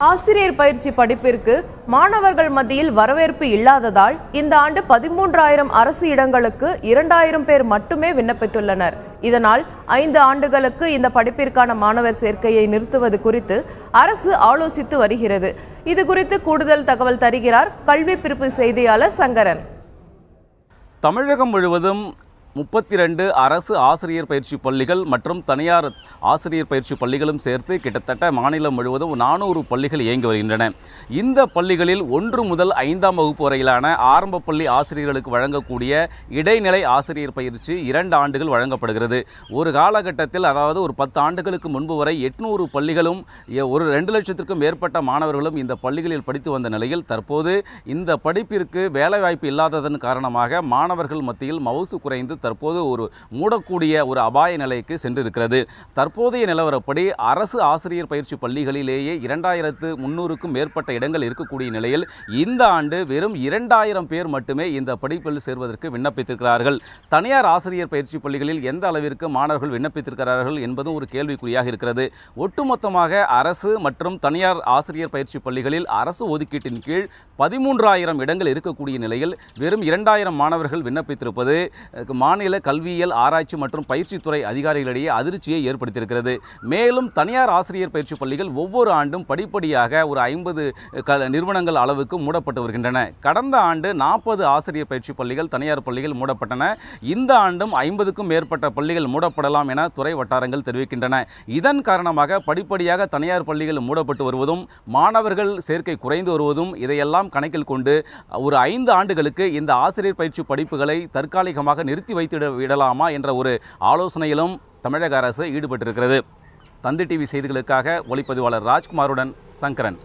ஆசிரியர் பயிற்சி படிப்பிற்கு மாணவர்கள் மத்தியில் வரவேற்பு இல்லாததால் இந்த ஆண்டு 13,000 அரசு இடங்களுக்கு 2,000 பேர் மட்டுமே விண்ணப்பித்துள்ளனர். இதனால் 5 ஆண்டுகளுக்கு இந்த படிப்பிற்கான மாணவர் சேர்க்கையை நிறுத்துவது குறித்து அரசு ஆலோசித்து வருகிறது. இது குறித்து கூடுதல் தகவல் தருகிறார் கல்வி பிரிவு செய்தியாளர் சங்கரன். தமிழகம் முழுவதும் 32 அரசு ஆசிரியர் பயிற்சி பள்ளிகள் மற்றும் தனியார் ஆசிரியர் பயிற்சி பள்ளிகளும் சேர்த்து கிட்டத்தட்ட மாநிலம் முழுவதும் 400 பள்ளிகள் இயங்கி வருகின்றன. இந்த பள்ளிகளில் 1 முதல் 5ஆம் வகுப்பு வரையிலான ஆரம்ப பள்ளி ஆசிரியர்களுக்கு வழங்கக்கூடிய இடைநிலை ஆசிரியர் பயிற்சி 2 ஆண்டுகள் வழங்கப்படுகிறது. ஒரு காலகட்டத்தில், அதாவது ஒரு 10 ஆண்டுகளுக்கு முன்பு வரை 800 பள்ளிகளும் ஒரு 2 லட்சத்திற்கும் மேற்பட்ட மாணவர்களும் இந்த பள்ளிகளில் படித்து வந்த நிலையில் தற்போது இந்த படிப்பிற்கு வேலைவாய்ப்பு இல்லாததன் காரணமாக மாணவர்கள் மத்தியில் மவுசு குறைந்து தற்போது ஒரு மூடக்கூடிய ஒரு அபாய நிலைக்கு சென்றிருக்கிறது. தற்போதைய நிலவரப்படி அரசு ஆசிரியர் பயிற்சி பள்ளிகளிலேயே 2,300க்கும் மேற்பட்ட இடங்கள் இருக்கக்கூடிய நிலையில் இந்த ஆண்டு வெறும் 2,000 பேர் மட்டுமே இந்த படிப்பில் சேர்வதற்கு விண்ணப்பித்திருக்கிறார்கள். தனியார் ஆசிரியர் பயிற்சி பள்ளிகளில் எந்த அளவிற்கு மாணவர்கள் விண்ணப்பித்திருக்கிறார்கள் என்பதும் ஒரு கேள்விக்குறியாக இருக்கிறது. ஒட்டுமொத்தமாக அரசு மற்றும் தனியார் ஆசிரியர் பயிற்சி பள்ளிகளில் அரசு ஒதுக்கீட்டின் கீழ் 13,000 இடங்கள் இருக்கக்கூடிய நிலையில் வெறும் 2,000 மாணவர்கள் விண்ணப்பித்திருப்பது மாநில கல்வியியல் ஆராய்ச்சி மற்றும் பயிற்சித்துறை அதிகாரிகளிடையே அதிர்ச்சியை ஏற்படுத்தியிருக்கிறது. மேலும் தனியார் ஆசிரியர் பயிற்சி பள்ளிகள் ஒவ்வொரு ஆண்டும் படிப்படியாக ஒரு 50 நிறுவனங்கள் அளவுக்கு மூடப்பட்டு வருகின்றன. கடந்த ஆண்டு 40 ஆசிரியர் பயிற்சி பள்ளிகள் தனியார் பள்ளிகள் மூடப்பட்டன. இந்த ஆண்டும் 50க்கும் மேற்பட்ட பள்ளிகள் மூடப்படலாம் என துறை வட்டாரங்கள் தெரிவிக்கின்றன. இதன் காரணமாக படிப்படியாக தனியார் பள்ளிகள் மூடப்பட்டு வருவதும் மாணவர்கள் சேர்க்கை குறைந்து வருவதும் இதையெல்லாம் கணக்கில் கொண்டு ஒரு 5 ஆண்டுகளுக்கு இந்த ஆசிரியர் பயிற்சி படிப்புகளை தற்காலிகமாக நிறுத்தி வைத்து விடலாமா என்ற ஒரு ஆலோசனையிலும் தமிழக அரசு ஈடுபட்டிருக்கிறது. தந்தி டிவி செய்திகளுக்காக ஒளிப்பதிவாளர் ராஜ்குமாருடன் சங்கரன்.